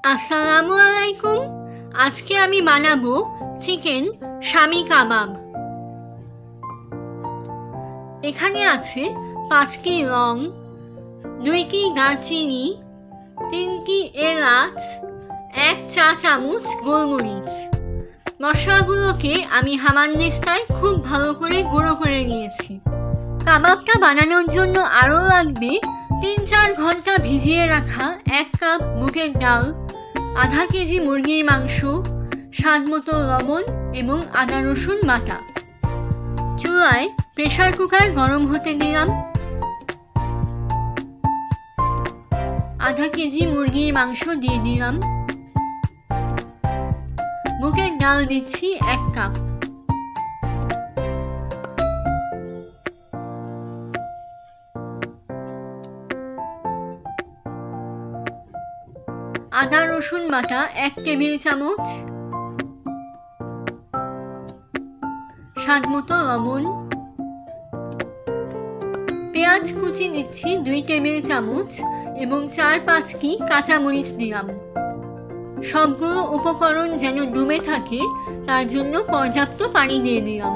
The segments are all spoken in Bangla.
আসসালামু আলাইকুম। আজকে আমি বানাবো চিকেন শামি কাবাব। এখানে আছে 5টি লং, 2টি দারচিনি, 3টি এলাচ, 1 চা চামচ গোলমরিচ। মশলাগুলোকে আমি হামানদিস্তায় খুব ভালো করে গুঁড়ো করে নিয়েছি। কাবাবটা বানানোর জন্য আরও লাগবে 3-4 ঘন্টা ভিজিয়ে রাখা 1 কাপ মুগের ডাল, আধা কেজি মুরগির মাংস, স্বাদমতো লবণ এবং আদা রসুন বাটা। চুলায় প্রেসার কুকার গরম হতে দিলাম। আধা কেজি মুরগির মাংস দিয়ে দিলাম। মুগের ডাল দিচ্ছি 1 কাপ। আদা রসুন বাটা 1 টেবিল চামচ, স্বাদমতো লবণ। পেঁয়াজ কুচি দিচ্ছি 2 টেবিল চামচ এবং 4-5টি কাঁচামরিচ দিলাম। সবগুলো উপকরণ যেন ডুবে থাকে তার জন্য পর্যাপ্ত পানি দিয়ে দিলাম।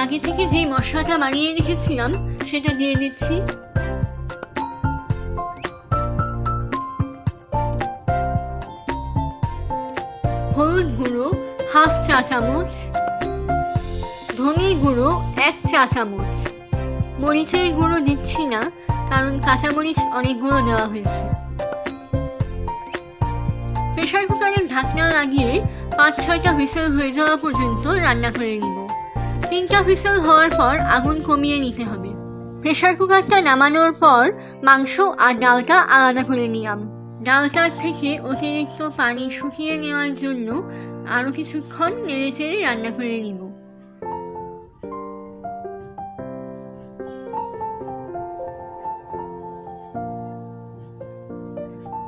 আগে থেকে যে মশলাটা বানিয়ে রেখেছিলাম সেটা দিয়ে দিচ্ছি। হলুদ গুঁড়ো 1/2 চা চামচ, ধনে গুঁড়ো 1 চা চামচ। মরিচের গুঁড়ো দিচ্ছি না কারণ কাঁচামরিচ অনেকগুলো দেওয়া হয়েছে। প্রেসার কুকারের ঢাকনা লাগিয়ে 5-6টা হুইসেল হয়ে যাওয়া পর্যন্ত রান্না করে নিব। 3টা হুইসেল হওয়ার পর আগুন কমিয়ে নিতে হবে। প্রেসার কুকারটা নামানোর পর মাংস আর ডালটা আলাদা করে নিলাম। ডালটার থেকে অতিরিক্ত পানি শুকিয়ে নেওয়ার জন্য আরো কিছুক্ষণ নেড়েচেড়ে রান্না করে নিব।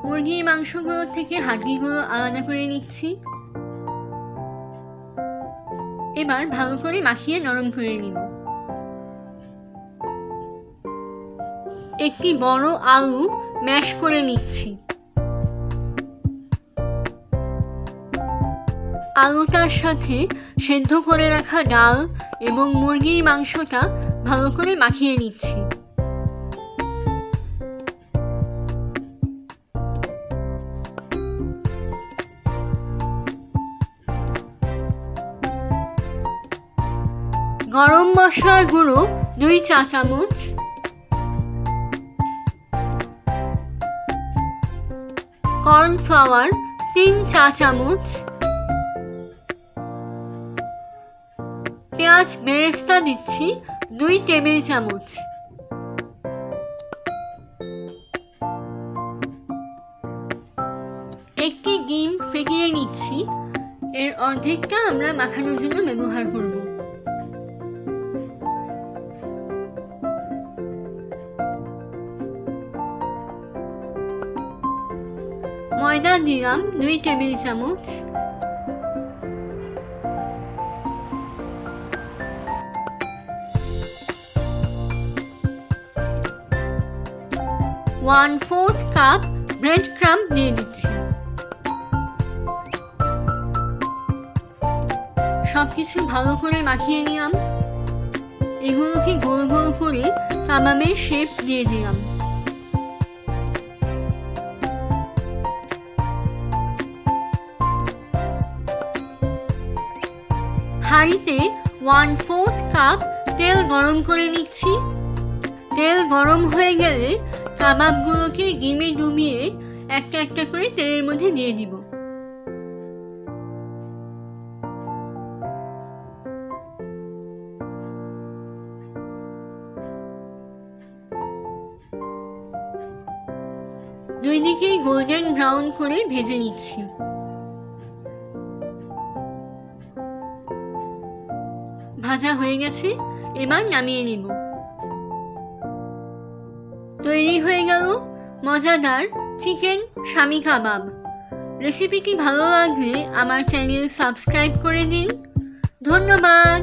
মুরগির মাংসগুলো থেকে হাড্ডিগুলো আলাদা করে নিচ্ছি। এবার ভালো করে মাখিয়ে নরম করে নিব। একটি বড় আলু ম্যাশ করে নিচ্ছি। আলুটার সাথে সেদ্ধ করে রাখা ডাল এবং মুরগির মাংসটা ভালো করে মাখিয়ে নিচ্ছি। গরম মশলার গুঁড়ো 2 চা চামচ, কর্নফ্লাওয়ার 3 চা চামচ, পেঁয়াজ বেরেস্তা দিচ্ছি 2 টেবিল চামচ। একটি ডিম ফেটিয়ে নিচ্ছি। এর অর্ধেকটা আমরা মাখানোর জন্য ব্যবহার করব। ময়দা দিলাম 2 টেবিল চামচ। ওয়ান-4 কাপ ব্রেড ক্রাম্ব দিয়ে দিচ্ছি। সবকিছু ভালো করে মাখিয়ে নিলাম। এগুলোকে গোল গোল করে কাবাবের শেপ দিয়ে দিলাম। হাঁড়িতে 1/4 কাপ তেল গরম করে নিচ্ছি। তেল গরম হয়ে গেলে কাবাবগুলোকে ডিমে ডুবিয়ে একটা একটা করে তেলের মধ্যে দিয়ে দিব। দুই দিকেই গোল্ডেন ব্রাউন করে ভেজে নিচ্ছি। ভাজা হয়ে গেছে, এবার নামিয়ে নিব। তৈরি হয়ে গেল মজাদার চিকেন শামি কাবাব। রেসিপিটি ভালো লাগলে আমার চ্যানেল সাবস্ক্রাইব করে দিন। ধন্যবাদ।